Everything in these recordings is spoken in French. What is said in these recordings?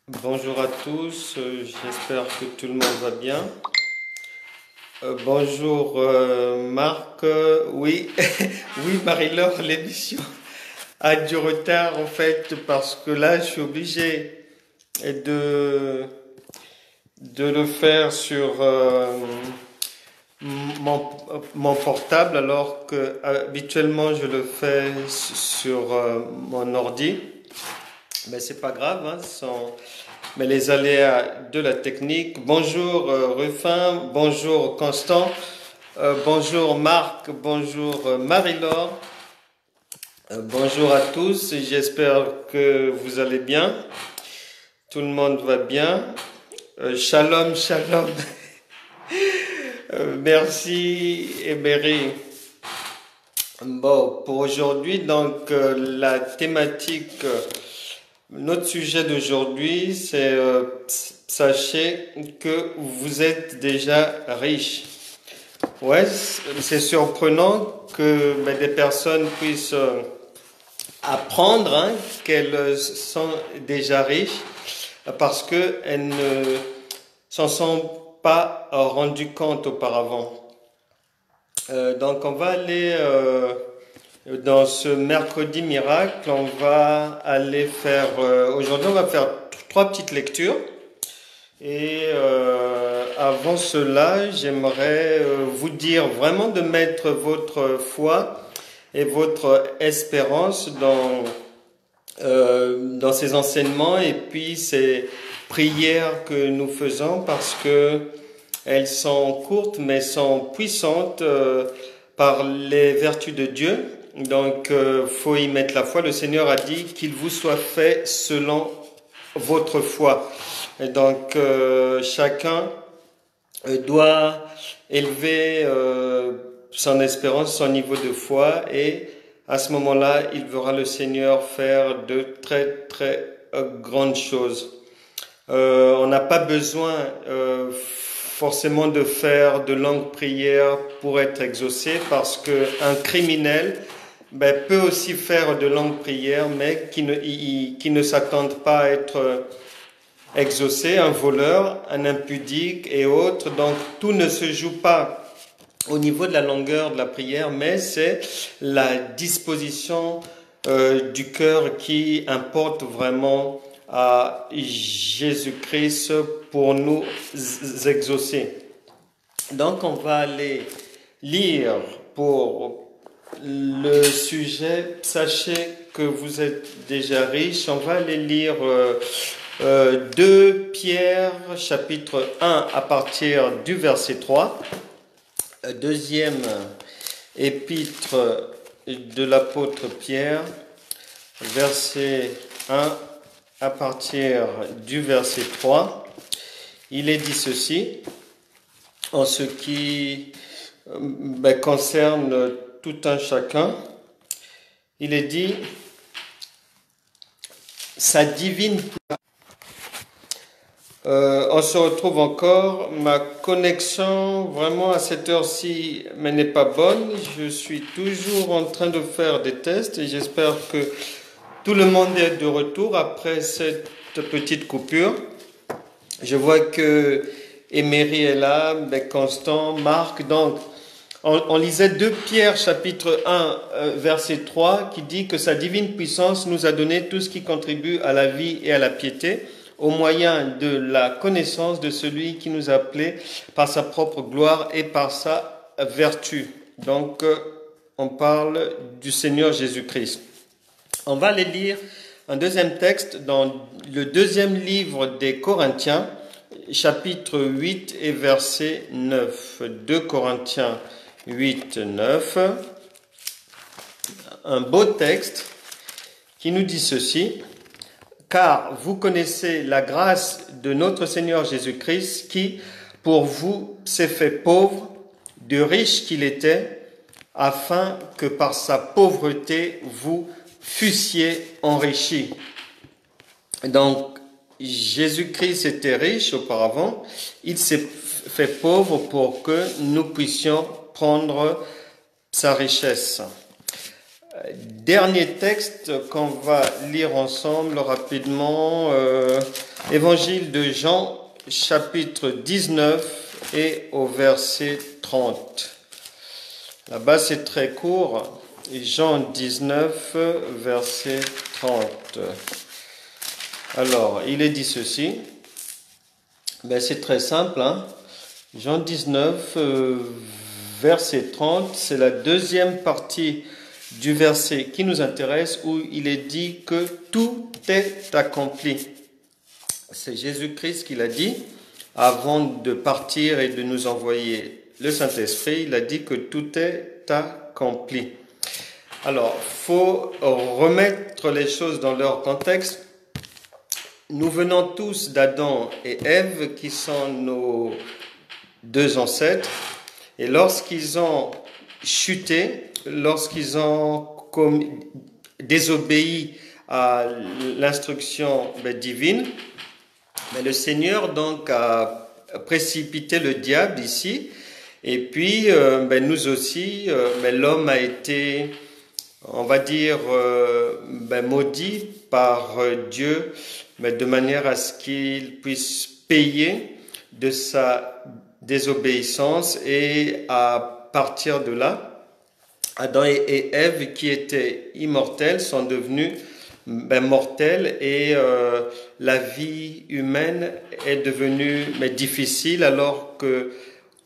Bonjour à tous, j'espère que tout le monde va bien. Bonjour Marc, oui, oui Marie-Laure, l'émission a du retard en fait parce que là je suis obligé de, de le faire sur mon, mon portable alors que habituellement je le fais sur mon ordi. Mais c'est pas grave, hein, mais les aléas de la technique. Bonjour Ruffin, bonjour Constant, bonjour Marc, bonjour Marie-Laure, bonjour à tous, j'espère que vous allez bien, tout le monde va bien. Shalom, shalom, merci Emery. Bon, pour aujourd'hui, donc la thématique, notre sujet d'aujourd'hui, c'est sachez que vous êtes déjà riche. Ouais, c'est surprenant que des personnes puissent apprendre qu'elles sont déjà riches parce qu'elles ne s'en sont pas rendues compte auparavant. Donc on va aller dans ce mercredi miracle, on va aller faire, aujourd'hui on va faire trois petites lectures. Et avant cela, j'aimerais vous dire vraiment de mettre votre foi et votre espérance dans ces enseignements et puis ces prières que nous faisons parce que elles sont courtes mais sont puissantes par les vertus de Dieu. Donc, faut y mettre la foi. Le Seigneur a dit qu'il vous soit fait selon votre foi. Et donc, chacun doit élever son espérance, son niveau de foi, et à ce moment-là, il verra le Seigneur faire de très, très grandes choses. On n'a pas besoin forcément de faire de longues prières pour être exaucé, parce qu'un criminel peut aussi faire de longues prières, mais qui ne s'attendent pas à être exaucé, un voleur, un impudique et autres. Donc tout ne se joue pas au niveau de la longueur de la prière, mais c'est la disposition du cœur qui importe vraiment à Jésus-Christ pour nous exaucer. Donc on va aller lire pour le sujet, sachez que vous êtes déjà riches. On va aller lire 2 Pierre chapitre 1 à partir du verset 3, deuxième épître de l'apôtre Pierre, verset 1 à partir du verset 3. Il est dit ceci, en ce qui concerne tout un chacun. Il est dit, sa divine on se retrouve encore. Ma connexion vraiment à cette heure-ci n'est pas bonne. Je suis toujours en train de faire des tests et j'espère que tout le monde est de retour après cette petite coupure. Je vois que Emery est là, Constant, Marc. Donc, on lisait 2 Pierre chapitre 1 verset 3 qui dit que sa divine puissance nous a donné tout ce qui contribue à la vie et à la piété, au moyen de la connaissance de celui qui nous a appelés par sa propre gloire et par sa vertu. Donc, on parle du Seigneur Jésus-Christ. On va aller lire un deuxième texte dans le deuxième livre des Corinthiens, chapitre 8 et verset 9. 2 Corinthiens 8, 9. Un beau texte qui nous dit ceci. Car vous connaissez la grâce de notre Seigneur Jésus-Christ qui, pour vous, s'est fait pauvre, de riche qu'il était, afin que par sa pauvreté, vous fussiez enrichis. Donc, Jésus-Christ était riche auparavant, il s'est fait pauvre pour que nous puissions prendre sa richesse. Dernier texte qu'on va lire ensemble rapidement, Évangile de Jean, chapitre 19 et au verset 30. Là-bas, c'est très court. Jean 19, verset 30. Alors, il est dit ceci. C'est très simple. Jean 19, verset 30, c'est la deuxième partie du verset qui nous intéresse, où il est dit que tout est accompli. C'est Jésus-Christ qui l'a dit avant de partir et de nous envoyer le Saint-Esprit. Il a dit que tout est accompli. Alors, faut remettre les choses dans leur contexte. Nous venons tous d'Adam et Ève, qui sont nos deux ancêtres, et lorsqu'ils ont chuté, lorsqu'ils ont désobéi à l'instruction divine, le Seigneur donc a précipité le diable ici, et puis nous aussi, l'homme a été, on va dire, maudit par Dieu, de manière à ce qu'il puisse payer de sa désobéissance, et à partir de là, Adam et Ève, qui étaient immortels, sont devenus mortels, et la vie humaine est devenue difficile, alors que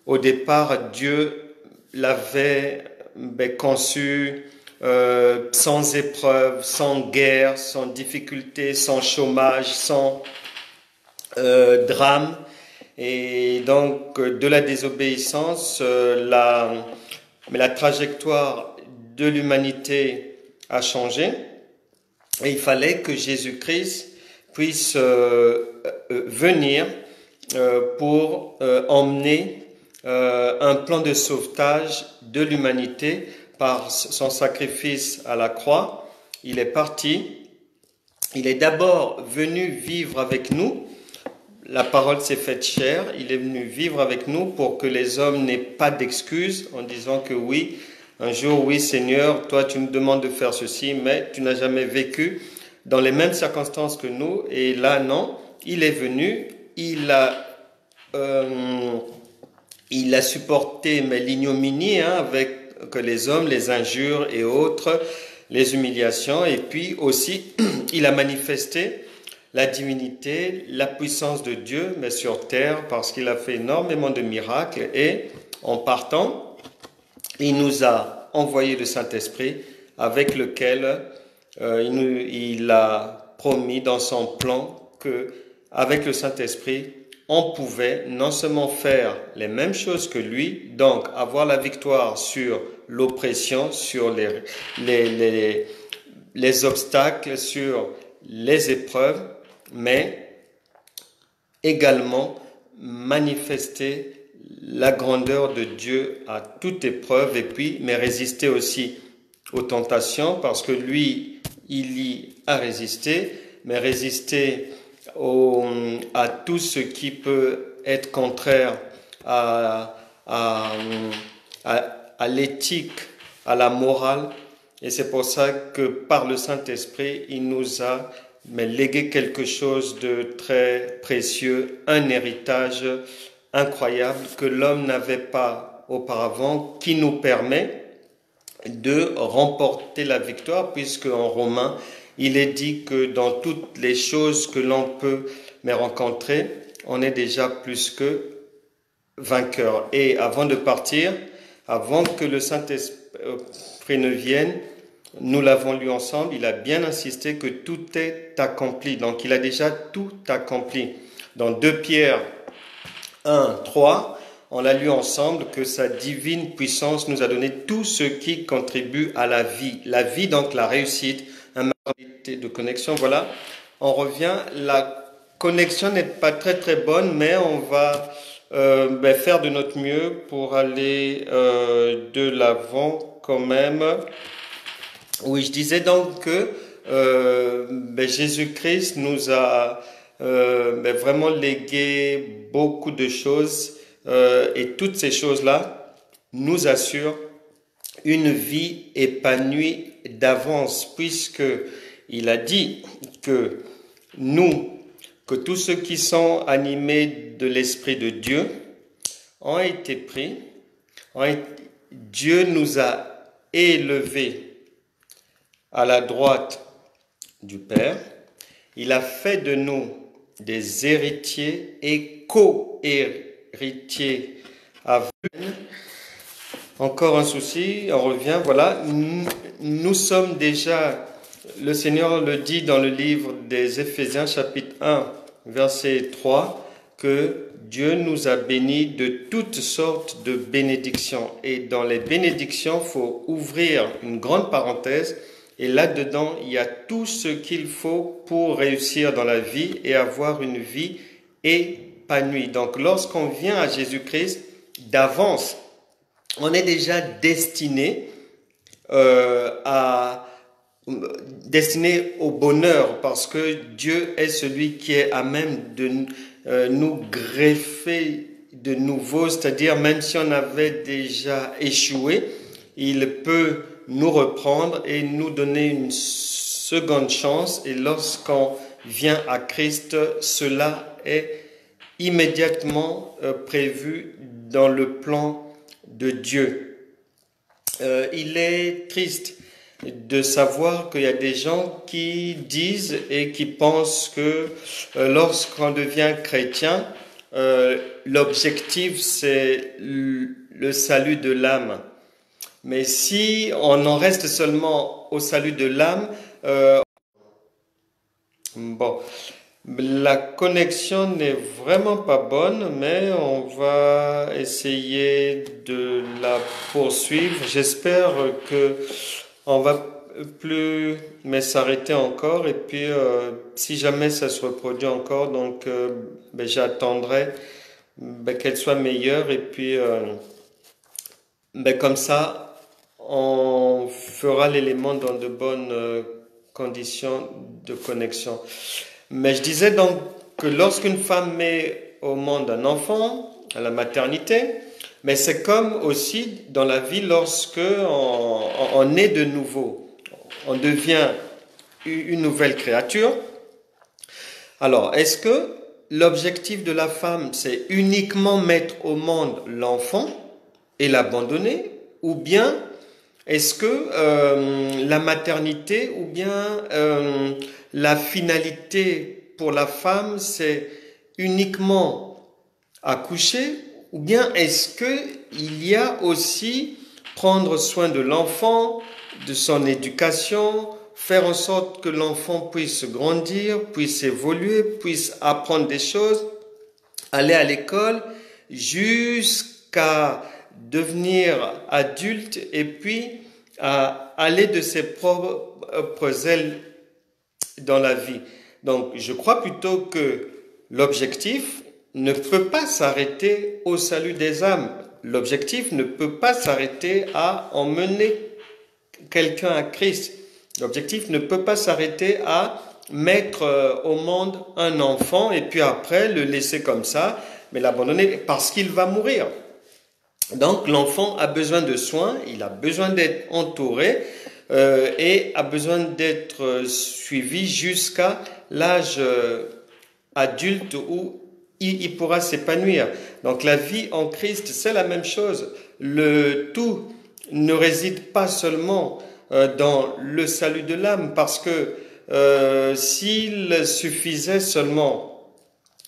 au départ Dieu l'avait conçu sans épreuve, sans guerre, sans difficulté, sans chômage, sans drame. Et donc de la désobéissance, la trajectoire de l'humanité a changé, et il fallait que Jésus-Christ puisse venir pour emmener un plan de sauvetage de l'humanité par son sacrifice à la croix. Il est parti, il est d'abord venu vivre avec nous. La parole s'est faite chair, il est venu vivre avec nous pour que les hommes n'aient pas d'excuses en disant que oui, un jour, oui Seigneur, toi tu nous demandes de faire ceci, mais tu n'as jamais vécu dans les mêmes circonstances que nous. Et là, non, il est venu, il a supporté l'ignominie avec que les hommes, les injures et autres, les humiliations, et puis aussi il a manifesté la divinité, la puissance de Dieu, mais sur terre, parce qu'il a fait énormément de miracles, et en partant, il nous a envoyé le Saint-Esprit, avec lequel il a promis dans son plan que, avec le Saint-Esprit, on pouvait non seulement faire les mêmes choses que lui, donc avoir la victoire sur l'oppression, sur les obstacles, sur les épreuves, mais également manifester la grandeur de Dieu à toute épreuve, et puis mais résister aussi aux tentations, parce que lui, il y a résisté, mais résister à tout ce qui peut être contraire à l'éthique, à la morale. Et c'est pour ça que par le Saint-Esprit, il nous a légué quelque chose de très précieux, un héritage incroyable que l'homme n'avait pas auparavant, qui nous permet de remporter la victoire, puisque en Romains, il est dit que dans toutes les choses que l'on peut rencontrer, on est déjà plus que vainqueur. Et avant de partir, avant que le Saint-Esprit ne vienne, nous l'avons lu ensemble, il a bien insisté que tout est accompli. Donc il a déjà tout accompli. Dans 2 Pierre 1, 3, on l'a lu ensemble, que sa divine puissance nous a donné tout ce qui contribue à la vie. La vie, donc la réussite, un matérialité de connexion. Voilà, on revient. La connexion n'est pas très très bonne, mais on va faire de notre mieux pour aller de l'avant quand même. Oui, je disais donc que Jésus-Christ nous a vraiment légué beaucoup de choses, et toutes ces choses-là nous assurent une vie épanouie d'avance, puisque il a dit que que tous ceux qui sont animés de l'Esprit de Dieu ont été pris, Dieu nous a élevés à la droite du Père. Il a fait de nous des héritiers et co-héritiers avec. Encore un souci, on revient, voilà, nous sommes déjà, le Seigneur le dit dans le livre des Éphésiens chapitre 1, verset 3, que Dieu nous a bénis de toutes sortes de bénédictions. Et dans les bénédictions, il faut ouvrir une grande parenthèse, et là-dedans, il y a tout ce qu'il faut pour réussir dans la vie et avoir une vie épanouie. Donc, lorsqu'on vient à Jésus-Christ, d'avance, on est déjà destiné destiné au bonheur, parce que Dieu est celui qui est à même de nous greffer de nouveau, c'est-à-dire même si on avait déjà échoué, il peut nous reprendre et nous donner une seconde chance. Et lorsqu'on vient à Christ, cela est immédiatement prévu dans le plan de Dieu. Il est triste de savoir qu'il y a des gens qui disent et qui pensent que lorsqu'on devient chrétien, l'objectif c'est le salut de l'âme. Mais si on en reste seulement au salut de l'âme, la connexion n'est vraiment pas bonne, mais on va essayer de la poursuivre. J'espère que on va plus s'arrêter encore, et puis si jamais ça se reproduit encore, donc j'attendrai qu'elle soit meilleure, et puis comme ça on fera l'élément dans de bonnes conditions de connexion. Mais je disais donc que lorsqu'une femme met au monde un enfant, à la maternité, mais c'est comme aussi dans la vie lorsque on est de nouveau, on devient une nouvelle créature. Alors, est-ce que l'objectif de la femme, c'est uniquement mettre au monde l'enfant et l'abandonner, ou bien est-ce que la maternité ou bien la finalité pour la femme, c'est uniquement accoucher, ou bien est-ce qu'il y a aussi prendre soin de l'enfant, de son éducation, faire en sorte que l'enfant puisse grandir, puisse évoluer, puisse apprendre des choses, aller à l'école, jusqu'à devenir adulte, et puis à aller de ses propres ailes dans la vie. Donc, je crois plutôt que l'objectif ne peut pas s'arrêter au salut des âmes. L'objectif ne peut pas s'arrêter à emmener quelqu'un à Christ. L'objectif ne peut pas s'arrêter à mettre au monde un enfant et puis après le laisser comme ça, mais l'abandonner parce qu'il va mourir. Donc l'enfant a besoin de soins, il a besoin d'être entouré et a besoin d'être suivi jusqu'à l'âge adulte où il pourra s'épanouir. Donc la vie en Christ, c'est la même chose. Le tout ne réside pas seulement dans le salut de l'âme, parce que s'il suffisait seulement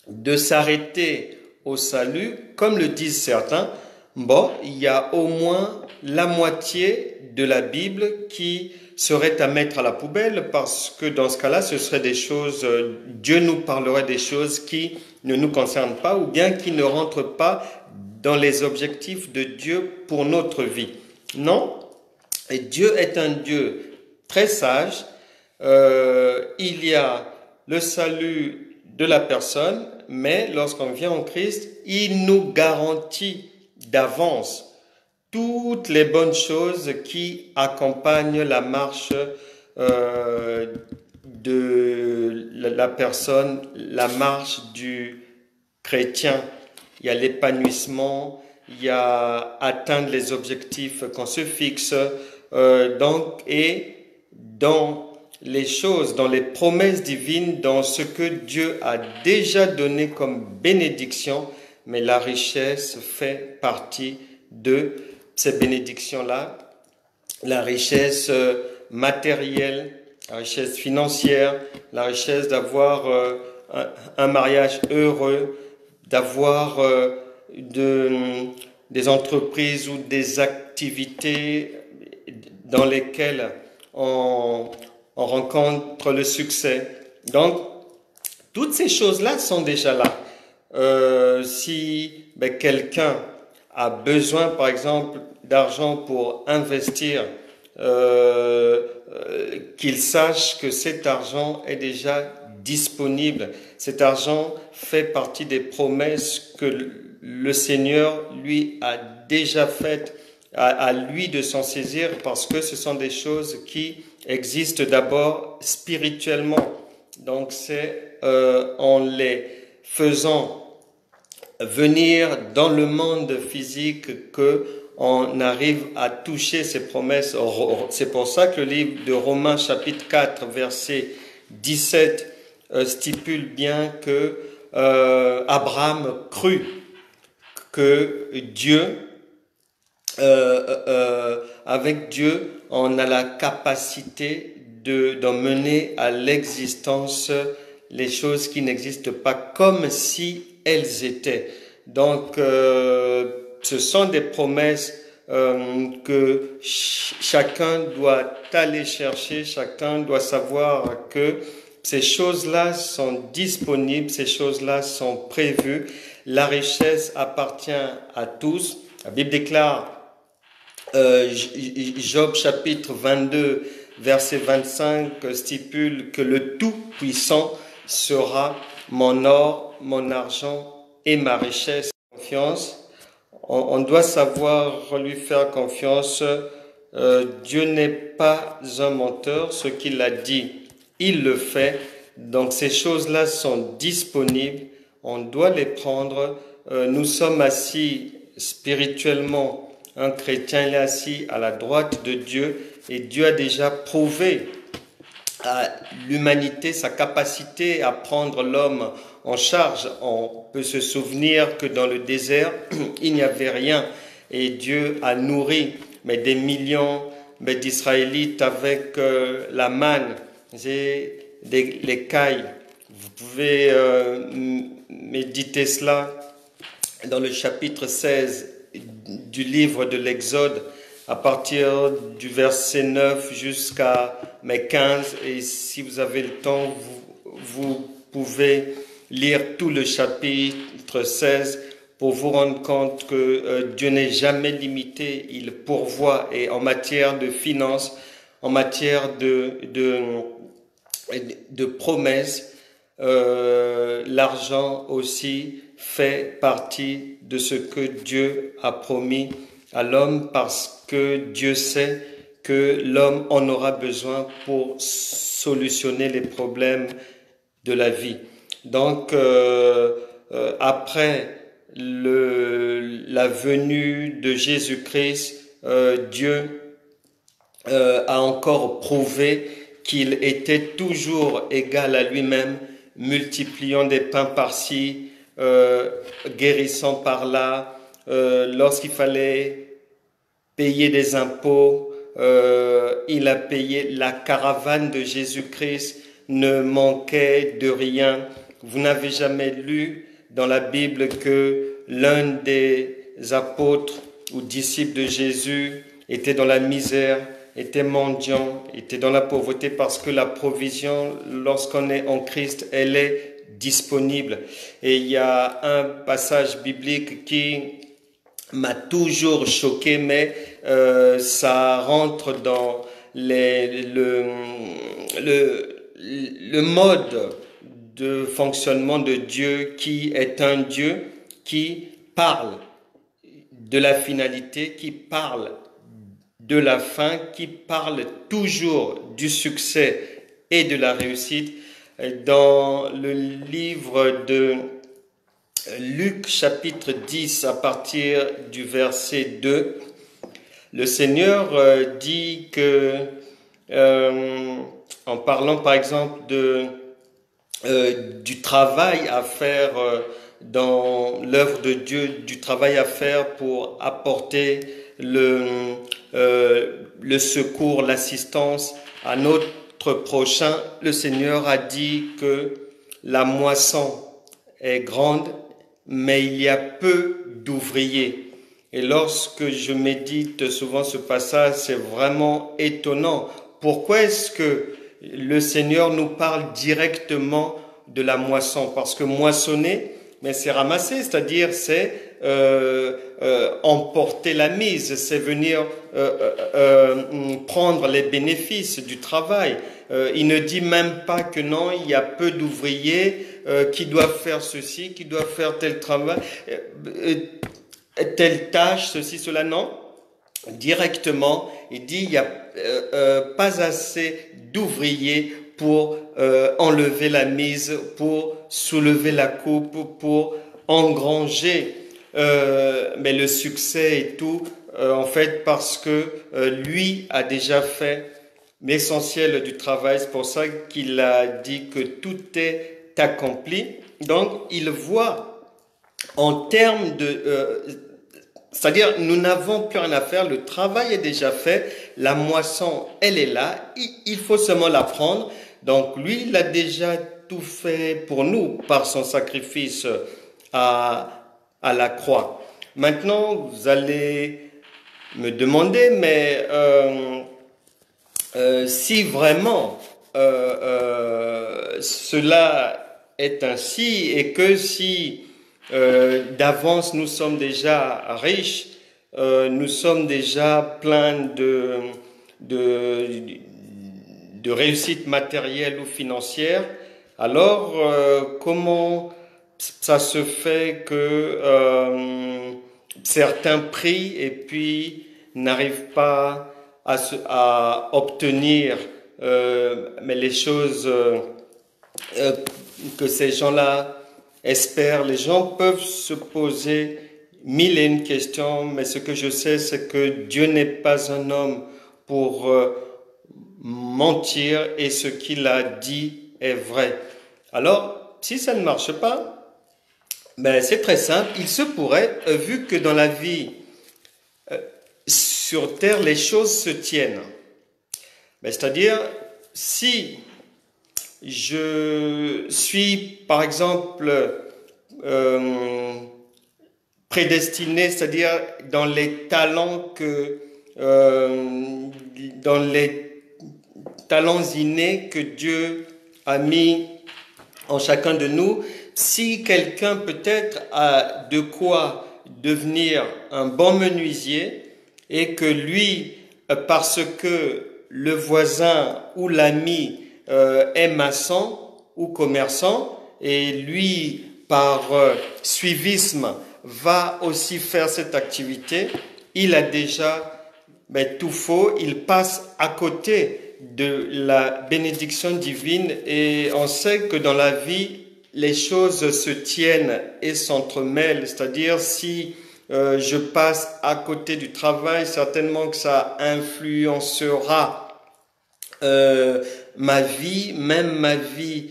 de s'arrêter au salut, comme le disent certains, il y a au moins la moitié de la Bible qui serait à mettre à la poubelle, parce que dans ce cas-là, ce serait des choses, Dieu nous parlerait des choses qui ne nous concernent pas, ou bien qui ne rentrent pas dans les objectifs de Dieu pour notre vie. Non, et Dieu est un Dieu très sage. Il y a le salut de la personne, mais lorsqu'on vient en Christ, il nous garantit d'avance toutes les bonnes choses qui accompagnent la marche de la personne, la marche du chrétien. Il y a l'épanouissement, il y a atteindre les objectifs qu'on se fixe, et dans les choses, dans les promesses divines, dans ce que Dieu a déjà donné comme bénédiction, mais la richesse fait partie de ces bénédictions-là. La richesse matérielle, la richesse financière, la richesse d'avoir un mariage heureux, d'avoir des entreprises ou des activités dans lesquelles on rencontre le succès. Donc, toutes ces choses-là sont déjà là. Si quelqu'un a besoin, par exemple, d'argent pour investir, qu'il sache que cet argent est déjà disponible. Cet argent fait partie des promesses que le Seigneur lui a déjà faites, à lui de s'en saisir, parce que ce sont des choses qui existent d'abord spirituellement. Donc c'est en les faisant venir dans le monde physique que on arrive à toucher ces promesses. C'est pour ça que le livre de Romains chapitre 4 verset 17 stipule bien que Abraham crut que Dieu, avec Dieu, on a la capacité d'en mener à l'existence les choses qui n'existent pas comme si elles étaient. Donc, ce sont des promesses que chacun doit aller chercher, chacun doit savoir que ces choses-là sont disponibles, ces choses-là sont prévues. La richesse appartient à tous. La Bible déclare, Job chapitre 22, verset 25, stipule que le Tout-Puissant sera mon or, mon argent et ma richesse. Confiance. On doit savoir lui faire confiance. Dieu n'est pas un menteur. Ce qu'il a dit, il le fait. Donc ces choses-là sont disponibles. On doit les prendre. Nous sommes assis spirituellement. Un chrétien est assis à la droite de Dieu et Dieu a déjà prouvé à l'humanité sa capacité à prendre l'homme en charge. On peut se souvenir que dans le désert, il n'y avait rien et Dieu a nourri des millions d'Israélites avec la manne et l'écaille. Vous pouvez méditer cela dans le chapitre 16 du livre de l'Exode, à partir du verset 9 jusqu'à 15. Et si vous avez le temps, vous pouvez lire tout le chapitre 16 pour vous rendre compte que Dieu n'est jamais limité, il pourvoit. Et en matière de finances, en matière de promesses, l'argent aussi fait partie de ce que Dieu a promis à l'homme, parce que Dieu sait que l'homme en aura besoin pour solutionner les problèmes de la vie. Donc, après la venue de Jésus-Christ, Dieu a encore prouvé qu'il était toujours égal à lui-même, multipliant des pains par-ci, guérissant par-là, lorsqu'il fallait payer des impôts, il a payé. La caravane de Jésus-Christ ne manquait de rien. Vous n'avez jamais lu dans la Bible que l'un des apôtres ou disciples de Jésus était dans la misère, était mendiant, était dans la pauvreté, parce que la provision, lorsqu'on est en Christ, elle est disponible. Et il y a un passage biblique qui m'a toujours choqué, mais ça rentre dans le mode de fonctionnement de Dieu, qui est un Dieu qui parle de la finalité, qui parle de la fin, qui parle toujours du succès et de la réussite. Dans le livre de Luc chapitre 10, à partir du verset 2, le Seigneur dit que en parlant par exemple du travail à faire dans l'œuvre de Dieu, du travail à faire pour apporter le secours, l'assistance à notre prochain. Le Seigneur a dit que la moisson est grande, mais il y a peu d'ouvriers. Et lorsque je médite souvent ce passage, c'est vraiment étonnant. Pourquoi est-ce que le Seigneur nous parle directement de la moisson? Parce que moissonner, mais c'est ramasser, c'est-à-dire c'est emporter la mise, c'est venir prendre les bénéfices du travail. Il ne dit même pas que non, il y a peu d'ouvriers qui doivent faire ceci, qui doivent faire tel travail, telle tâche, ceci, cela, non. Directement, il dit il n'y a pas assez d'ouvriers pour enlever la mise, pour soulever la coupe, pour engranger mais le succès et tout, en fait, parce que lui a déjà fait l'essentiel du travail. C'est pour ça qu'il a dit que tout est accompli. Donc, il voit en termes c'est-à-dire, nous n'avons plus rien à faire, le travail est déjà fait, la moisson, elle est là, il faut seulement la prendre. Donc, lui, il a déjà tout fait pour nous par son sacrifice à la croix. Maintenant, vous allez me demander, mais si vraiment cela est ainsi et que si d'avance nous sommes déjà riches, nous sommes déjà pleins de réussite matérielle ou financière, alors comment ça se fait que certains prient et puis n'arrivent pas à obtenir mais les choses que ces gens-là espèrent? Les gens peuvent se poser mille et une questions, mais ce que je sais, c'est que Dieu n'est pas un homme pour mentir et ce qu'il a dit est vrai. Alors, si ça ne marche pas, ben c'est très simple. Il se pourrait, vu que dans la vie sur terre, les choses se tiennent. Ben, c'est-à-dire, si je suis, par exemple, prédestiné, c'est-à-dire dans les talents dans les talents innés que Dieu a mis en chacun de nous. Si quelqu'un peut-être a de quoi devenir un bon menuisier et que lui, parce que le voisin ou l'ami est maçon ou commerçant et lui, par suivisme, va aussi faire cette activité, il a déjà tout faux, il passe à côté de la bénédiction divine. Et on sait que dans la vie, les choses se tiennent et s'entremêlent, c'est-à-dire si je passe à côté du travail, certainement que ça influencera ma vie, même ma vie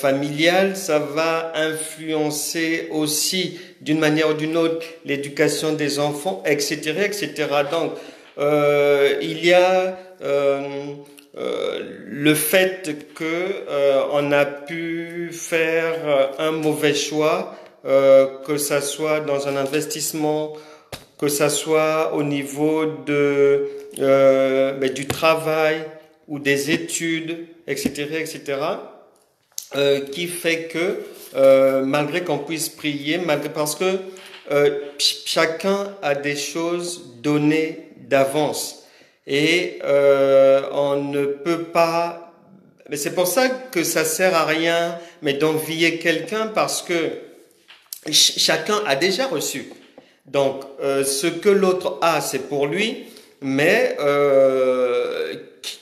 familiale, ça va influencer aussi d'une manière ou d'une autre l'éducation des enfants, etc., etc. Donc, il y a le fait que on a pu faire un mauvais choix, que ça soit dans un investissement, que ça soit au niveau du travail ou des études, etc., etc., qui fait que malgré qu'on puisse prier, parce que chacun a des choses données d'avance et on ne peut pas. Mais c'est pour ça que ça sert à rien, mais d'envier quelqu'un parce que chacun a déjà reçu. Donc, ce que l'autre a, c'est pour lui, mais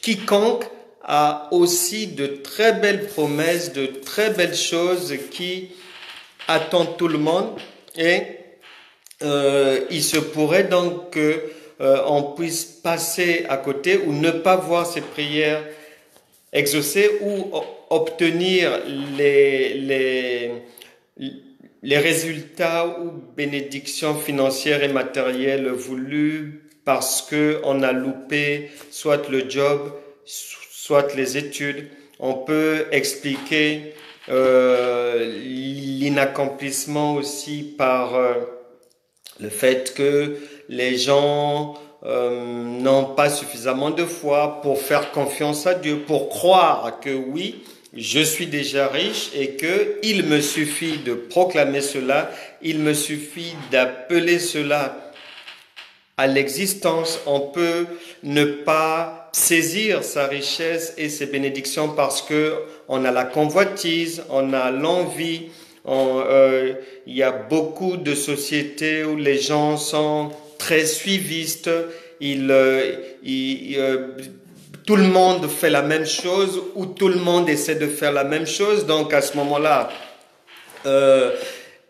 quiconque a aussi de très belles promesses, de très belles choses qui attendent tout le monde. Et il se pourrait donc que on puisse passer à côté ou ne pas voir ses prières exaucées ou obtenir les résultats ou bénédictions financières et matérielles voulues parce qu'on a loupé soit le job, soit les études. On peut expliquer l'inaccomplissement aussi par le fait que les gens n'ont pas suffisamment de foi pour faire confiance à Dieu, pour croire que oui, je suis déjà riche et que il me suffit de proclamer cela, il me suffit d'appeler cela à l'existence. On peut ne pas saisir sa richesse et ses bénédictions parce que on a la convoitise, on a l'envie. Il y a beaucoup de sociétés où les gens sont très suivistes. Tout le monde fait la même chose ou tout le monde essaie de faire la même chose. Donc à ce moment-là,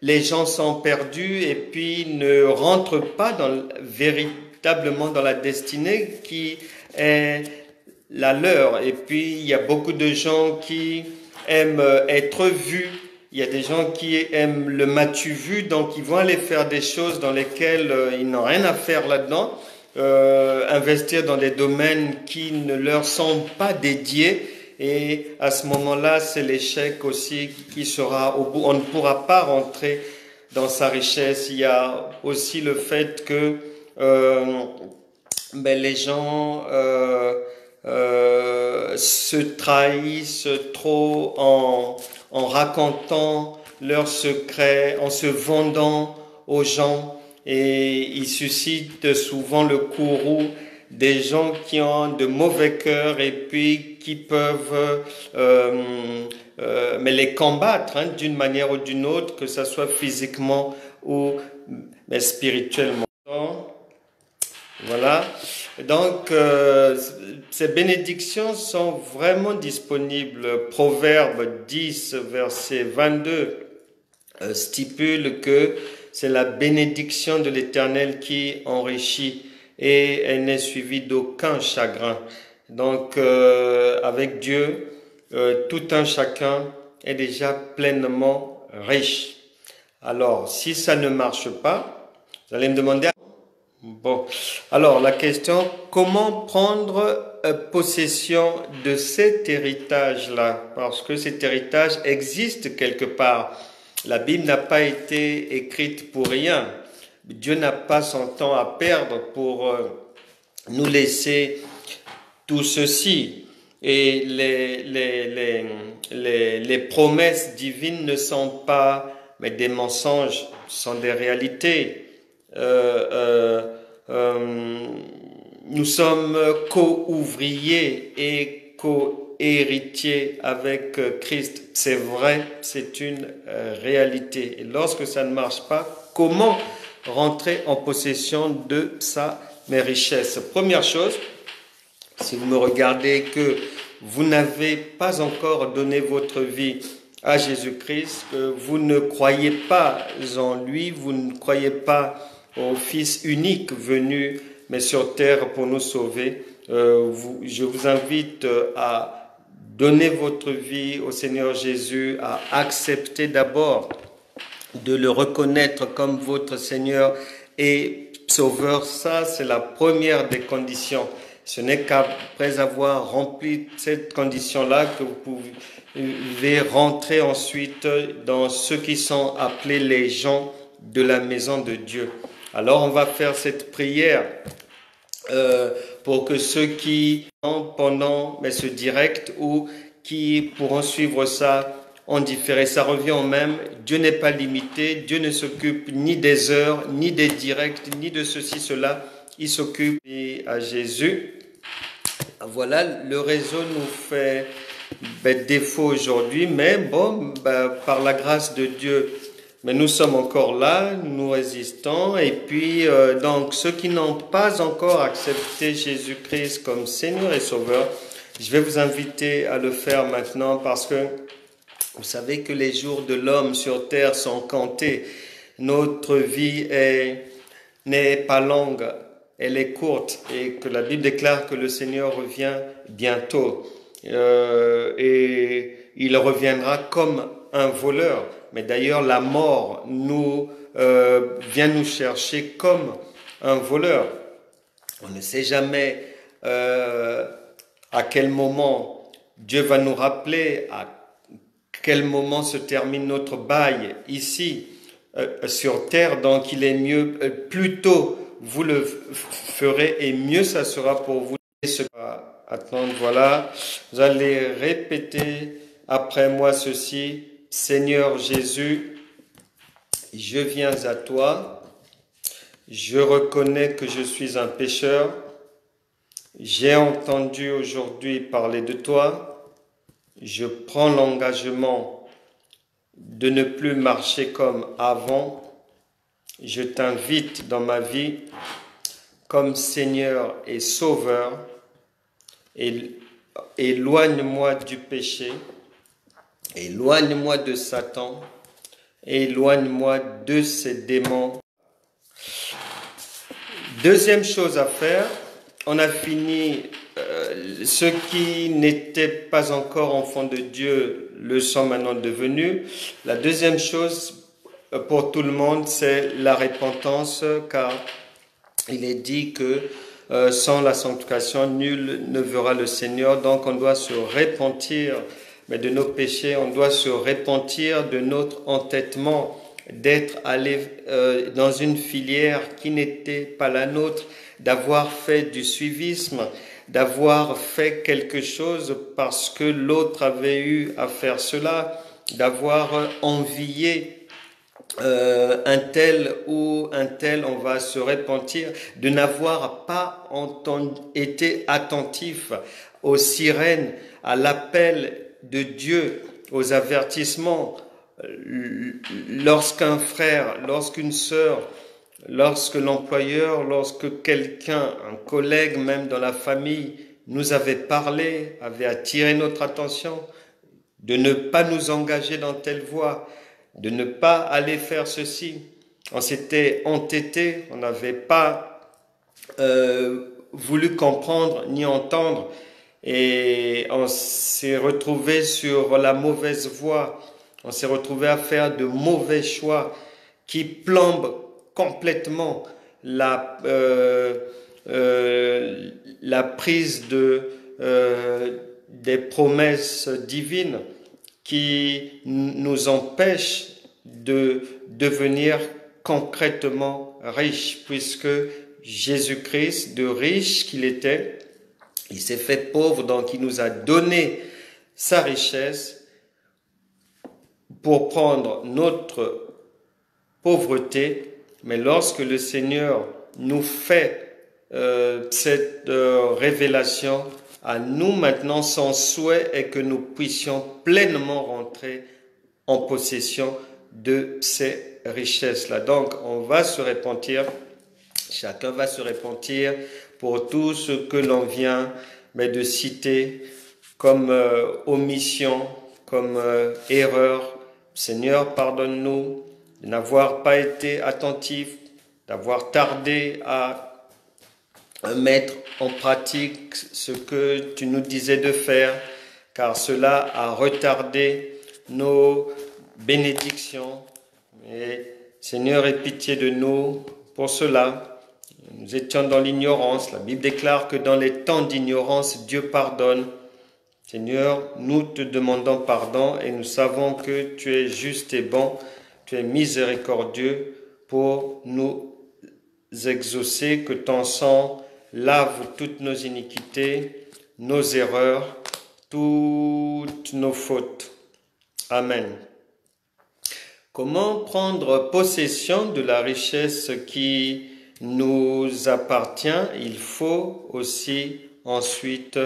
les gens sont perdus et puis ne rentrent pas véritablement dans la destinée qui est la leur. Et puis il y a beaucoup de gens qui aiment être vus. Il y a des gens qui aiment le m'as-tu vu, donc ils vont aller faire des choses dans lesquelles ils n'ont rien à faire là-dedans, investir dans des domaines qui ne leur sont pas dédiés. Et à ce moment-là, c'est l'échec aussi qui sera au bout. On ne pourra pas rentrer dans sa richesse. Il y a aussi le fait que les gens se trahissent trop en racontant leurs secrets, en se vendant aux gens, et ils suscitent souvent le courroux des gens qui ont de mauvais cœurs et puis qui peuvent mais les combattre d'une manière ou d'une autre, que ce soit physiquement ou spirituellement. Voilà. Donc, ces bénédictions sont vraiment disponibles. Proverbe 10, verset 22 stipule que c'est la bénédiction de l'Éternel qui enrichit et elle n'est suivie d'aucun chagrin. Donc, avec Dieu, tout un chacun est déjà pleinement riche. Alors, si ça ne marche pas, vous allez me demander... Bon, alors la question, comment prendre possession de cet héritage-là? Parce que cet héritage existe quelque part. La Bible n'a pas été écrite pour rien. Dieu n'a pas son temps à perdre pour nous laisser tout ceci. Et les promesses divines ne sont pas mais des mensonges, sont des réalités. Nous sommes co-ouvriers et co-héritiers avec Christ. C'est vrai, c'est une réalité. Et lorsque ça ne marche pas, comment rentrer en possession de mes richesses? Première chose, si vous me regardez que vous n'avez pas encore donné votre vie à Jésus-Christ, que vous ne croyez pas en lui, vous ne croyez pas au Fils unique venu mais sur terre pour nous sauver, je vous invite à donner votre vie au Seigneur Jésus, à accepter d'abord de le reconnaître comme votre Seigneur et Sauveur. Ça, c'est la première des conditions. Ce n'est qu'après avoir rempli cette condition-là que vous pouvez rentrer ensuite dans ceux qui sont appelés les gens de la maison de Dieu. Alors, on va faire cette prière pour que ceux qui ont pendant ce direct ou qui pourront suivre ça en différé, ça revient au même. Dieu n'est pas limité, Dieu ne s'occupe ni des heures, ni des directs, ni de ceci, cela. Il s'occupe à Jésus. Voilà, le réseau nous fait défaut aujourd'hui, mais bon, par la grâce de Dieu, mais nous sommes encore là, nous résistons. Et puis, donc, ceux qui n'ont pas encore accepté Jésus-Christ comme Seigneur et Sauveur, je vais vous inviter à le faire maintenant parce que vous savez que les jours de l'homme sur terre sont comptés. Notre vie n'est pas longue. elle est courte et que la Bible déclare que le Seigneur revient bientôt. Et il reviendra comme un voleur. Mais d'ailleurs, la mort vient nous chercher comme un voleur. On ne sait jamais à quel moment Dieu va nous rappeler, à quel moment se termine notre bail ici sur terre. Donc il est mieux, plus tôt vous le ferez et mieux ça sera pour vous. Attendre, voilà, vous allez répéter après moi ceci: Seigneur Jésus, je viens à toi, je reconnais que je suis un pécheur, j'ai entendu aujourd'hui parler de toi, je prends l'engagement de ne plus marcher comme avant, je t'invite dans ma vie comme Seigneur et Sauveur. Éloigne-moi du péché, éloigne-moi de Satan, éloigne-moi de ces démons. Deuxième chose à faire, on a fini, ceux qui n'étaient pas encore enfants de Dieu le sont maintenant devenus. La deuxième chose pour tout le monde, c'est la repentance, car il est dit que sans la sanctification, nul ne verra le Seigneur. Donc on doit se repentir de nos péchés, on doit se repentir de notre entêtement, d'être allé dans une filière qui n'était pas la nôtre, d'avoir fait du suivisme, d'avoir fait quelque chose parce que l'autre avait eu à faire cela, d'avoir envié un tel ou un tel, on va se repentir de n'avoir pas été attentif aux sirènes, à l'appel de Dieu, aux avertissements. Lorsqu'un frère, lorsqu'une sœur, lorsque l'employeur, lorsque quelqu'un, un collègue même dans la famille nous avait parlé, avait attiré notre attention, de ne pas nous engager dans telle voie, de ne pas aller faire ceci. On s'était entêté, on n'avait pas voulu comprendre ni entendre et on s'est retrouvé sur la mauvaise voie. On s'est retrouvé à faire de mauvais choix qui plombent complètement la prise des promesses divines, qui nous empêche de devenir concrètement riche, puisque Jésus-Christ, de riche qu'il était, il s'est fait pauvre, donc il nous a donné sa richesse pour prendre notre pauvreté. Mais lorsque le Seigneur nous fait cette révélation, à nous maintenant, son souhait est que nous puissions pleinement rentrer en possession de ces richesses-là. Donc, on va se repentir, chacun va se repentir pour tout ce que l'on vient de citer comme omission, comme erreur. Seigneur, pardonne-nous de n'avoir pas été attentif, d'avoir tardé à mettre en pratique ce que tu nous disais de faire, car cela a retardé nos bénédictions. Et Seigneur, aie pitié de nous pour cela. Nous étions dans l'ignorance. La Bible déclare que dans les temps d'ignorance, Dieu pardonne. Seigneur, nous te demandons pardon et nous savons que tu es juste et bon, tu es miséricordieux pour nous exaucer, que ton sang lave toutes nos iniquités, nos erreurs, toutes nos fautes. Amen. Comment prendre possession de la richesse qui nous appartient? Il faut aussi ensuite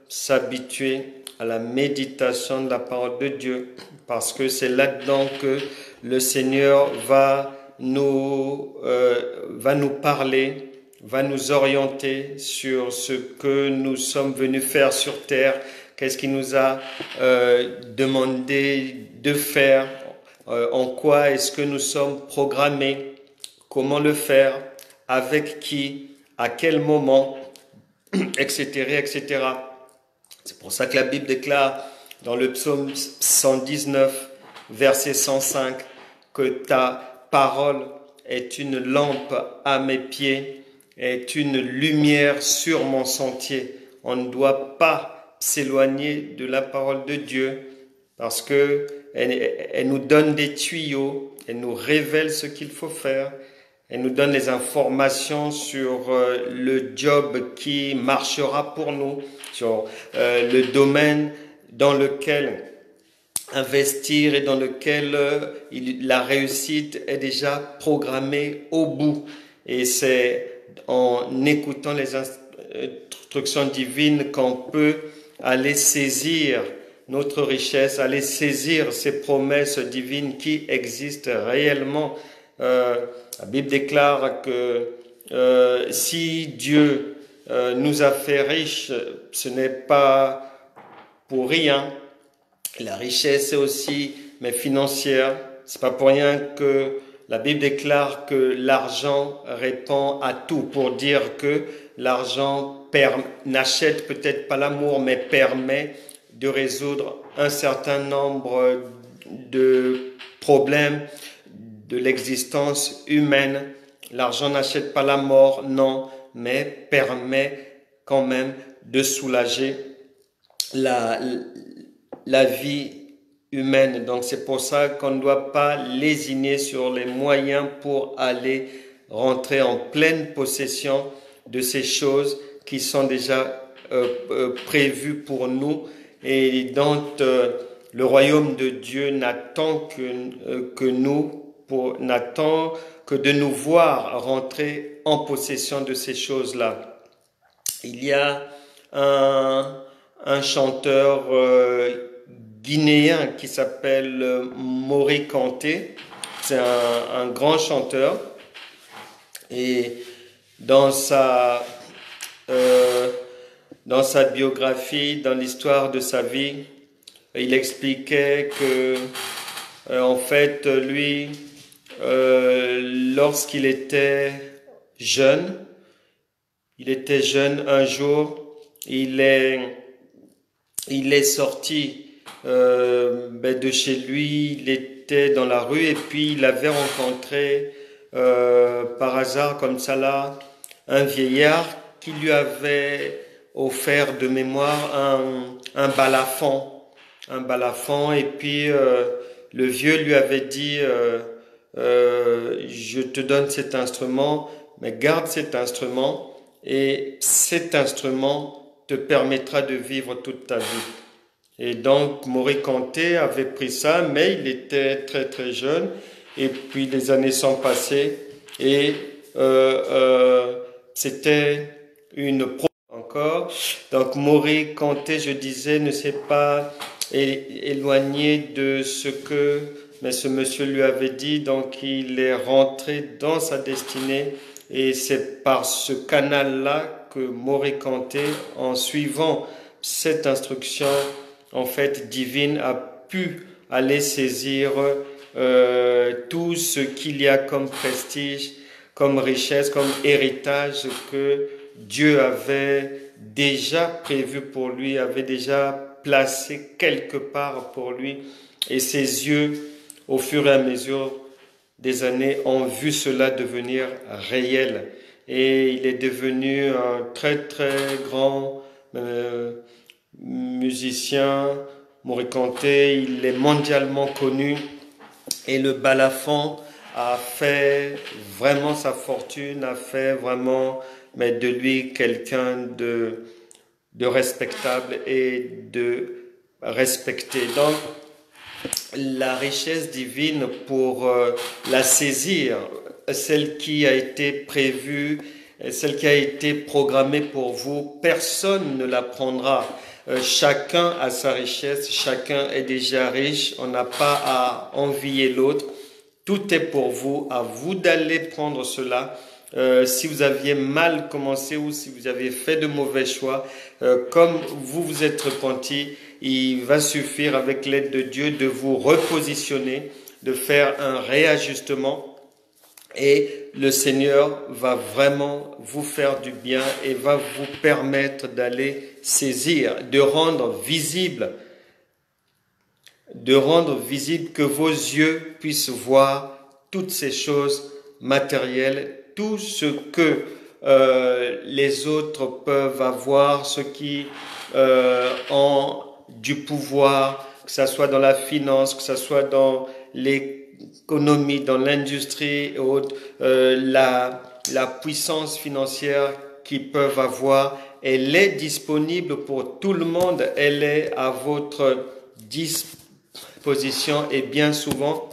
s'habituer à la méditation de la parole de Dieu, parce que c'est là-dedans que le Seigneur va nous parler, va nous orienter sur ce que nous sommes venus faire sur terre, qu'est-ce qu'il nous a demandé de faire, en quoi est-ce que nous sommes programmés, comment le faire, avec qui, à quel moment, etc., etc. C'est pour ça que la Bible déclare dans le psaume 119, verset 105, que ta parole est une lampe à mes pieds, est une lumière sur mon sentier. On ne doit pas s'éloigner de la parole de Dieu parce que elle nous donne des tuyaux, elle nous révèle ce qu'il faut faire, elle nous donne les informations sur le job qui marchera pour nous, sur le domaine dans lequel investir et dans lequel la réussite est déjà programmée au bout. Et c'est en écoutant les instructions divines qu'on peut aller saisir notre richesse, aller saisir ces promesses divines qui existent réellement. La Bible déclare que si Dieu nous a fait riches, ce n'est pas pour rien. La richesse est aussi, mais financière. C'est pas pour rien que la Bible déclare que l'argent répond à tout, pour dire que l'argent n'achète peut-être pas l'amour, mais permet de résoudre un certain nombre de problèmes de l'existence humaine. L'argent n'achète pas la mort, non, mais permet quand même de soulager la vie humaine. Donc c'est pour ça qu'on ne doit pas lésiner sur les moyens pour aller rentrer en pleine possession de ces choses qui sont déjà prévues pour nous et dont le royaume de Dieu n'attend n'attend que de nous voir rentrer en possession de ces choses-là. Il y a un chanteur guinéen qui s'appelle Mori Kanté. C'est un grand chanteur. Et dans sa biographie, dans l'histoire de sa vie, il expliquait que, en fait, lui, lorsqu'il était jeune un jour, il est sorti de chez lui, il était dans la rue et puis il avait rencontré par hasard comme ça là un vieillard qui lui avait offert de mémoire un balafon et puis le vieux lui avait dit je te donne cet instrument, mais garde cet instrument et cet instrument te permettra de vivre toute ta vie. Et donc Mori Kanté avait pris ça, mais il était très très jeune et puis les années sont passées et c'était une encore. Donc Mori Kanté, je disais, ne s'est pas éloigné de ce que ce monsieur lui avait dit, donc il est rentré dans sa destinée et c'est par ce canal-là que Mori Kanté, en suivant cette instruction en fait divine, a pu aller saisir tout ce qu'il y a comme prestige, comme richesse, comme héritage que Dieu avait déjà prévu pour lui, avait déjà placé quelque part pour lui. Et ses yeux, au fur et à mesure des années, ont vu cela devenir réel. Et il est devenu un très très grand musicien, Mori Kanté. Il est mondialement connu. Et le balafon a fait vraiment sa fortune, a fait vraiment de lui quelqu'un de respectable et de respecté. Donc, la richesse divine, pour la saisir, celle qui a été prévue, celle qui a été programmée pour vous, personne ne la prendra. Chacun a sa richesse, chacun est déjà riche, on n'a pas à envier l'autre. Tout est pour vous, à vous d'aller prendre cela. Si vous aviez mal commencé ou si vous avez fait de mauvais choix, comme vous vous êtes repenti, il va suffire avec l'aide de Dieu de vous repositionner, de faire un réajustement et le Seigneur va vraiment vous faire du bien et va vous permettre d'aller saisir, de rendre visible, que vos yeux puissent voir toutes ces choses matérielles, tout ce que les autres peuvent avoir, ceux qui ont du pouvoir, que ce soit dans la finance, que ce soit dans l'économie, dans l'industrie, la puissance financière qu'ils peuvent avoir, elle est disponible pour tout le monde, elle est à votre disposition et bien souvent,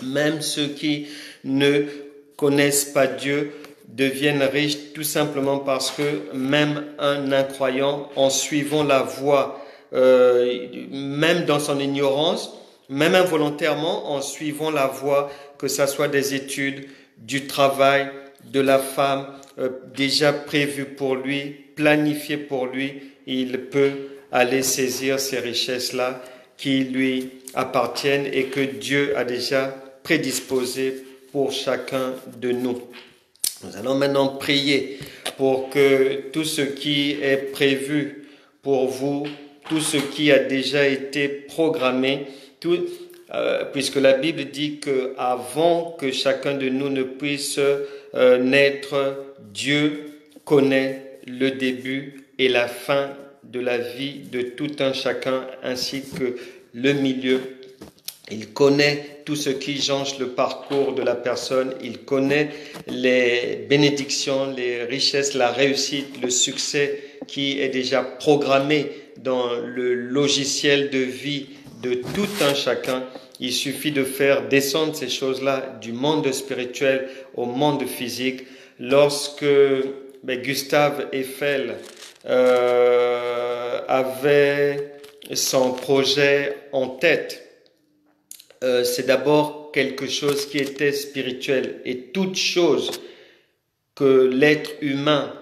même ceux qui ne connaissent pas Dieu deviennent riches tout simplement parce que même un incroyant, en suivant la voie, même dans son ignorance, même involontairement, en suivant la voie, que ce soit des études, du travail, de la femme, déjà prévue pour lui, planifiée pour lui, il peut aller saisir ces richesses-là qui lui appartiennent et que Dieu a déjà prédisposées pour chacun de nous. Nous allons maintenant prier pour que tout ce qui est prévu pour vous, tout ce qui a déjà été programmé, puisque la Bible dit qu'avant que chacun de nous ne puisse naître, Dieu connaît le début et la fin de la vie de tout un chacun, ainsi que le milieu. Il connaît tout ce qui jonche le parcours de la personne. Il connaît les bénédictions, les richesses, la réussite, le succès qui est déjà programmé dans le logiciel de vie de tout un chacun. Il suffit de faire descendre ces choses-là du monde spirituel au monde physique. Lorsque Gustave Eiffel avait son projet en tête, c'est d'abord quelque chose qui était spirituel. Et toute chose que l'être humain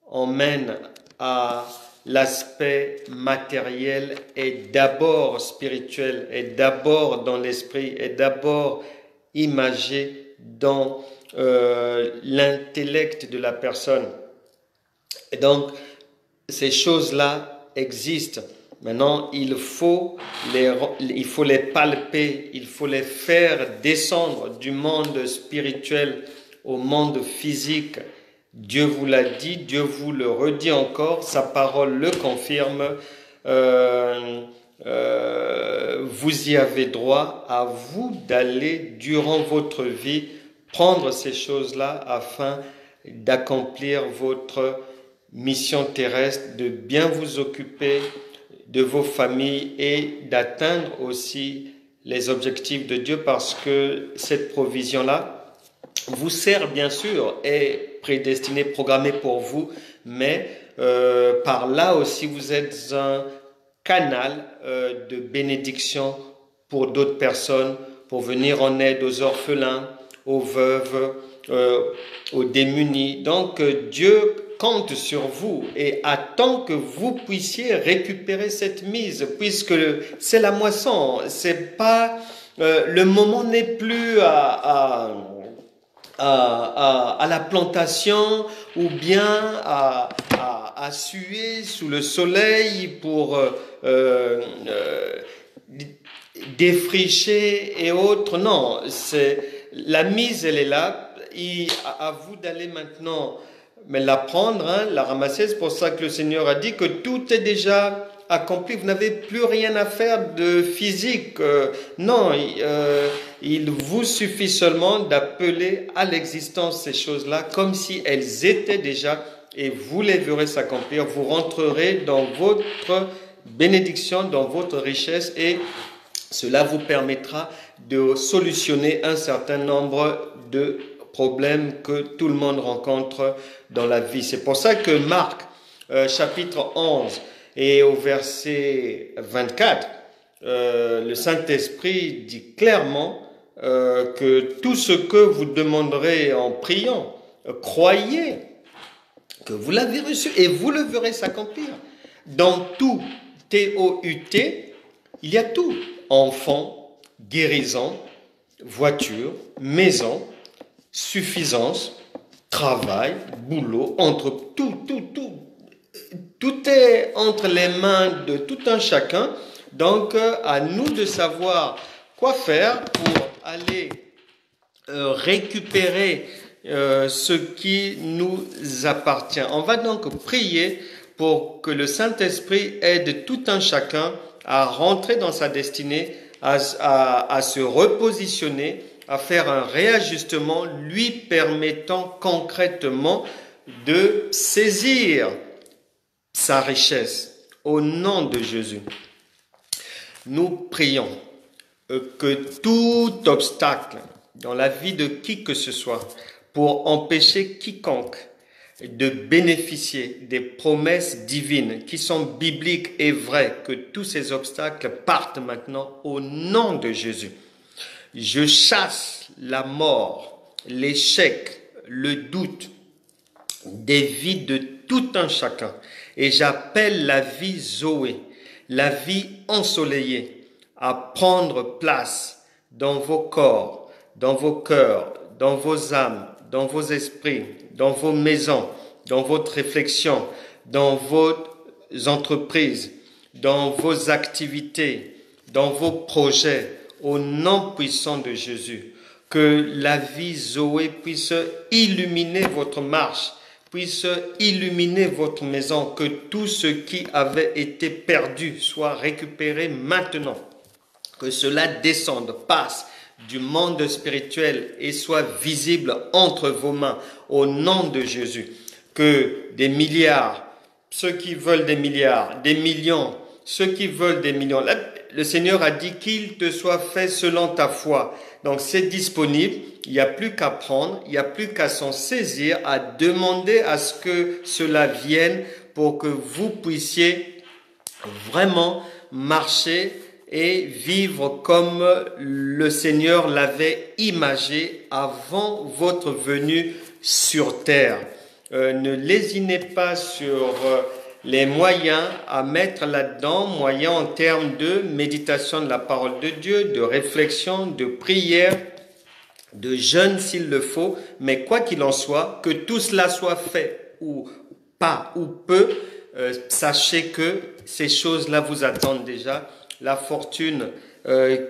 emmène à l'aspect matériel est d'abord spirituel, est d'abord dans l'esprit, est d'abord imagé dans l'intellect de la personne. Et donc, ces choses-là existent. Maintenant, il faut les palper, il faut les faire descendre du monde spirituel au monde physique. Dieu vous l'a dit, Dieu vous le redit encore, sa parole le confirme. Vous y avez droit, à vous d'aller durant votre vie prendre ces choses-là afin d'accomplir votre mission terrestre, de bien vous occuper de vos familles et d'atteindre aussi les objectifs de Dieu, parce que cette provision-là vous sert bien sûr, est prédestinée, programmée pour vous, mais par là aussi vous êtes un canal de bénédiction pour d'autres personnes, pour venir en aide aux orphelins, aux veuves, aux démunis. Donc Dieu compte sur vous et attend que vous puissiez récupérer cette mise, puisque c'est la moisson. C'est pas le moment n'est plus à la plantation ou bien à suer sous le soleil pour défricher et autres. Non, la mise, elle est là. Et à vous d'aller maintenant mais la prendre, la ramasser. C'est pour ça que le Seigneur a dit que tout est déjà accompli. Vous n'avez plus rien à faire de physique. Non, il vous suffit seulement d'appeler à l'existence ces choses-là comme si elles étaient déjà, et vous les verrez s'accomplir. Vous rentrerez dans votre bénédiction, dans votre richesse, et cela vous permettra de solutionner un certain nombre de problèmes que tout le monde rencontre dans la vie. C'est pour ça que Marc, chapitre 11 et au verset 24, le Saint-Esprit dit clairement que tout ce que vous demanderez en priant, croyez que vous l'avez reçu et vous le verrez s'accomplir. Dans tout, T-O-U-T, il y a tout. Enfant, guérison, voiture, maison, suffisance, travail, boulot, entre tout est entre les mains de tout un chacun. Donc, à nous de savoir quoi faire pour aller récupérer ce qui nous appartient. On va donc prier pour que le Saint-Esprit aide tout un chacun à rentrer dans sa destinée, à se repositionner, à faire un réajustement, lui permettant concrètement de saisir sa richesse au nom de Jésus. Nous prions que tout obstacle dans la vie de qui que ce soit pour empêcher quiconque de bénéficier des promesses divines qui sont bibliques et vraies, que tous ces obstacles partent maintenant au nom de Jésus. Je chasse la mort, l'échec, le doute des vies de tout un chacun et j'appelle la vie Zoé, la vie ensoleillée à prendre place dans vos corps, dans vos cœurs, dans vos âmes, dans vos esprits, dans vos maisons, dans votre réflexion, dans vos entreprises, dans vos activités, dans vos projets, au nom puissant de Jésus. Que la vie Zoé puisse illuminer votre marche, puisse illuminer votre maison, que tout ce qui avait été perdu soit récupéré maintenant. Que cela descende, passe du monde spirituel et soit visible entre vos mains au nom de Jésus. Que des milliards, ceux qui veulent des milliards, des millions, ceux qui veulent des millions, le Seigneur a dit qu'il te soit fait selon ta foi. Donc c'est disponible, il n'y a plus qu'à prendre, il n'y a plus qu'à s'en saisir, à demander à ce que cela vienne pour que vous puissiez vraiment marcher et vivre comme le Seigneur l'avait imagé avant votre venue sur terre. Ne lésinez pas sur les moyens à mettre là-dedans, moyens en termes de méditation de la parole de Dieu, de réflexion, de prière, de jeûne s'il le faut, mais quoi qu'il en soit, que tout cela soit fait ou pas ou peu, sachez que ces choses-là vous attendent déjà. La fortune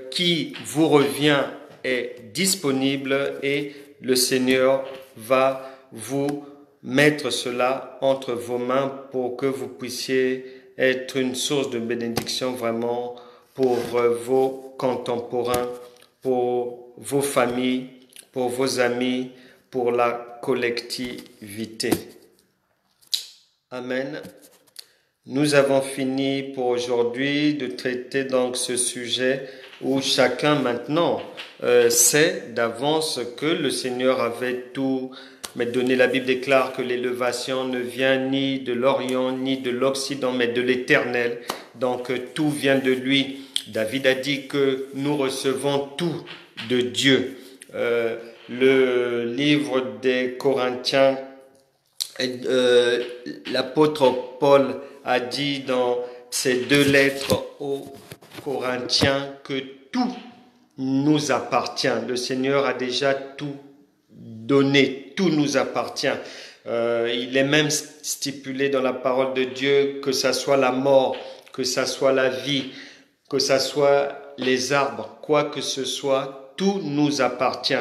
qui vous revient est disponible et le Seigneur va vous mettre cela entre vos mains pour que vous puissiez être une source de bénédiction vraiment pour vos contemporains, pour vos familles, pour vos amis, pour la collectivité. Amen. Nous avons fini pour aujourd'hui de traiter donc ce sujet où chacun maintenant sait d'avance que le Seigneur avait tout donné. La Bible déclare que l'élévation ne vient ni de l'Orient ni de l'Occident, mais de l'Éternel. Donc tout vient de lui. David a dit que nous recevons tout de Dieu. Le livre des Corinthiens, l'apôtre Paul a dit dans ces 2 lettres aux Corinthiens que tout nous appartient. Le Seigneur a déjà tout donné, tout nous appartient. Il est même stipulé dans la parole de Dieu que ça soit la mort, que ça soit la vie, que ça soit les arbres, quoi que ce soit, tout nous appartient,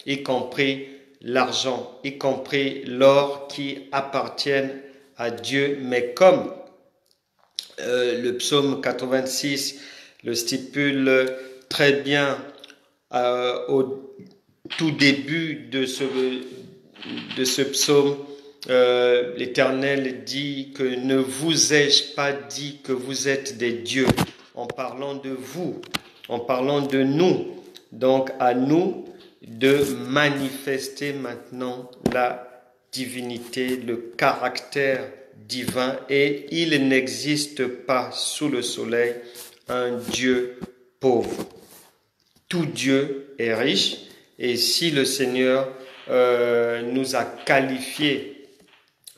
y compris l'argent, y compris l'or qui appartiennent à Dieu. Mais comme le psaume 86 le stipule très bien au tout début de ce psaume, l'Éternel dit que ne vous ai-je pas dit que vous êtes des dieux, en parlant de vous, en parlant de nous. Donc à nous de manifester maintenant la divinité, le caractère divin, et il n'existe pas sous le soleil un Dieu pauvre. Tout Dieu est riche, et si le Seigneur nous a qualifiés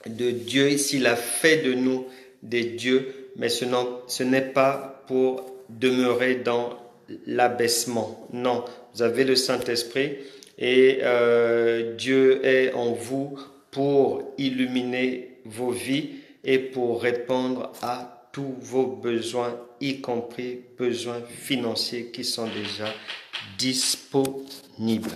de Dieu, s'il a fait de nous des dieux, mais ce n'est pas pour demeurer dans l'abaissement. Non, vous avez le Saint-Esprit et Dieu est en vous pour illuminer vos vies et pour répondre à tous vos besoins, y compris besoins financiers qui sont déjà disponibles.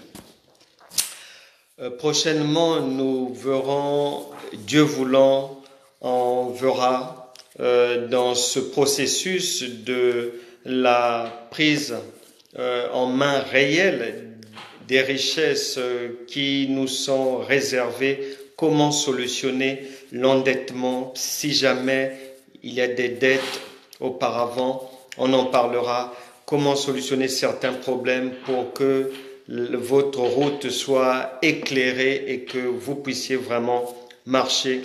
Prochainement, nous verrons, Dieu voulant, on verra dans ce processus de la prise en main réelle des richesses qui nous sont réservées, comment solutionner l'endettement si jamais il y a des dettes auparavant, on en parlera, comment solutionner certains problèmes pour que votre route soit éclairée et que vous puissiez vraiment marcher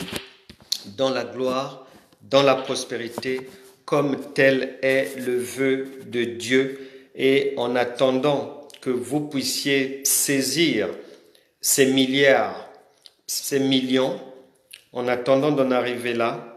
dans la gloire, dans la prospérité, comme tel est le vœu de Dieu. Et en attendant que vous puissiez saisir ces milliards, ces millions, en attendant d'en arriver là,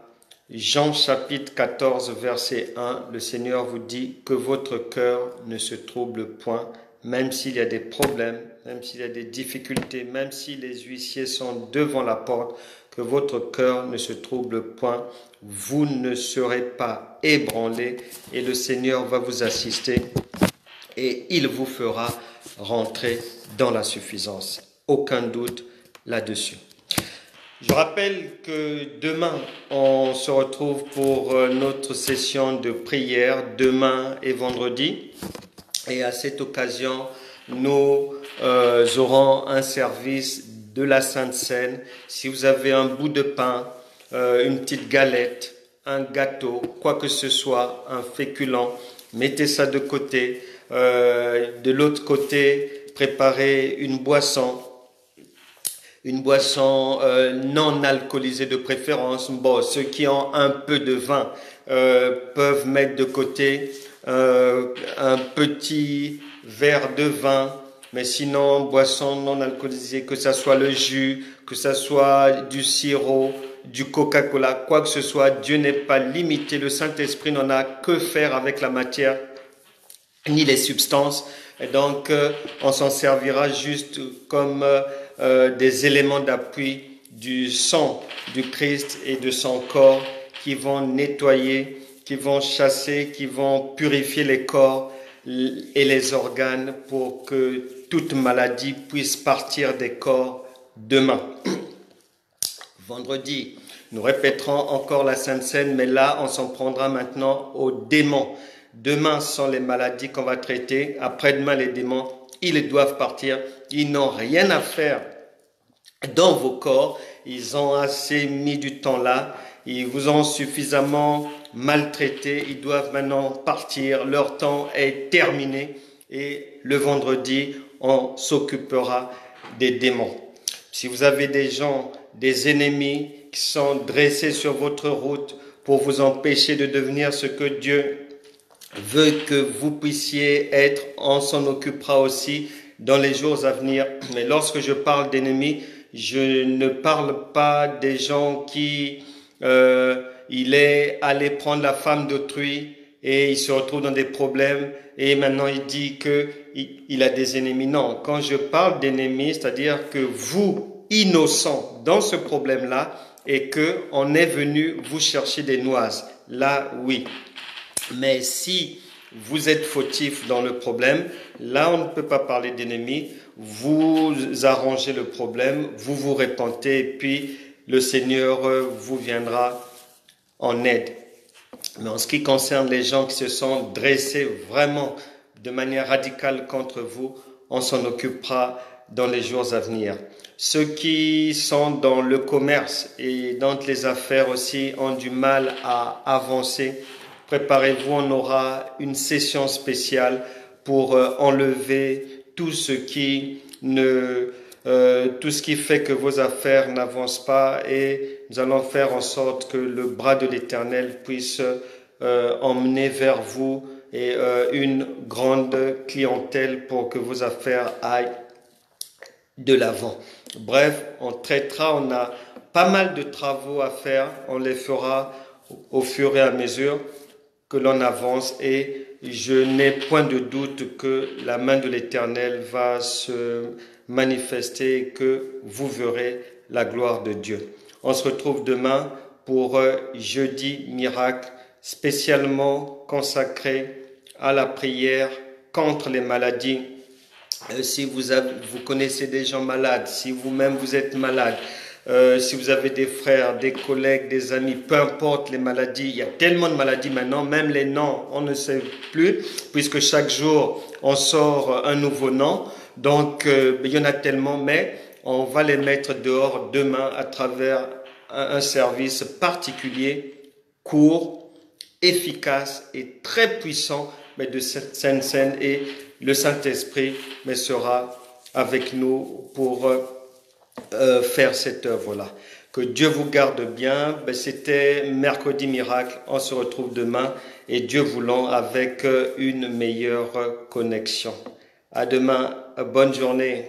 Jean chapitre 14, verset 1, le Seigneur vous dit que votre cœur ne se trouble point, même s'il y a des problèmes, même s'il y a des difficultés, même si les huissiers sont devant la porte, que votre cœur ne se trouble point, vous ne serez pas ébranlés et le Seigneur va vous assister et il vous fera rentrer dans la suffisance. Aucun doute là-dessus. Je rappelle que demain, on se retrouve pour notre session de prière, demain et vendredi. Et à cette occasion, nous aurons un service de la Sainte Seine. Si vous avez un bout de pain, une petite galette, un gâteau, quoi que ce soit, un féculent, mettez ça de côté. De l'autre côté, préparez une boisson non alcoolisée de préférence. Bon, ceux qui ont un peu de vin peuvent mettre de côté un petit verre de vin, mais sinon, boisson non alcoolisée, que ça soit le jus, que ça soit du sirop, du Coca-Cola, quoi que ce soit, Dieu n'est pas limité. Le Saint-Esprit n'en a que faire avec la matière, ni les substances. Et donc, on s'en servira juste comme des éléments d'appui du sang du Christ et de son corps qui vont nettoyer, qui vont chasser, qui vont purifier les corps et les organes pour que toute maladie puisse partir des corps demain. Vendredi, nous répéterons encore la Sainte Seine, mais là, on s'en prendra maintenant aux démons. Demain sont les maladies qu'on va traiter. Après-demain, les démons, ils doivent partir. Ils n'ont rien à faire dans vos corps. Ils ont assez mis du temps là. Ils vous ont suffisamment maltraité. Ils doivent maintenant partir. Leur temps est terminé. Et le vendredi, on s'occupera des démons. Si vous avez des gens, des ennemis qui sont dressés sur votre route pour vous empêcher de devenir ce que Dieu veut que vous puissiez être, on s'en occupera aussi dans les jours à venir. Mais lorsque je parle d'ennemis, je ne parle pas des gens qui, il est allé prendre la femme d'autrui et il se retrouve dans des problèmes et maintenant il dit que il a des ennemis. Non, quand je parle d'ennemis, c'est-à-dire que vous, innocents dans ce problème-là, et que on est venu vous chercher des noises. Là, oui. Mais si vous êtes fautif dans le problème, là on ne peut pas parler d'ennemis. Vous arrangez le problème, vous vous repentez et puis le Seigneur vous viendra en aide. Mais en ce qui concerne les gens qui se sont dressés vraiment de manière radicale contre vous, on s'en occupera dans les jours à venir. Ceux qui sont dans le commerce et dans les affaires aussi ont du mal à avancer. Préparez-vous, on aura une session spéciale pour enlever tout ce qui fait que vos affaires n'avancent pas et nous allons faire en sorte que le bras de l'Éternel puisse emmener vers vous et une grande clientèle pour que vos affaires aillent de l'avant. Bref, on traitera, on a pas mal de travaux à faire, on les fera au fur et à mesure que l'on avance et je n'ai point de doute que la main de l'Éternel va se manifester et que vous verrez la gloire de Dieu. On se retrouve demain pour jeudi miracle, spécialement consacré à la prière contre les maladies. Si vous connaissez des gens malades, si vous-même vous êtes malade, si vous avez des frères, des collègues, des amis, peu importe les maladies, il y a tellement de maladies maintenant, même les noms, on ne sait plus, puisque chaque jour, on sort un nouveau nom. Donc, il y en a tellement, mais on va les mettre dehors demain à travers un service particulier, court, efficace et très puissant, mais de cette Sainte Seine, et le Saint-Esprit sera avec nous pour faire cette œuvre-là. Que Dieu vous garde bien. C'était Mercredi Miracle. On se retrouve demain et Dieu voulant avec une meilleure connexion. À demain. Bonne journée.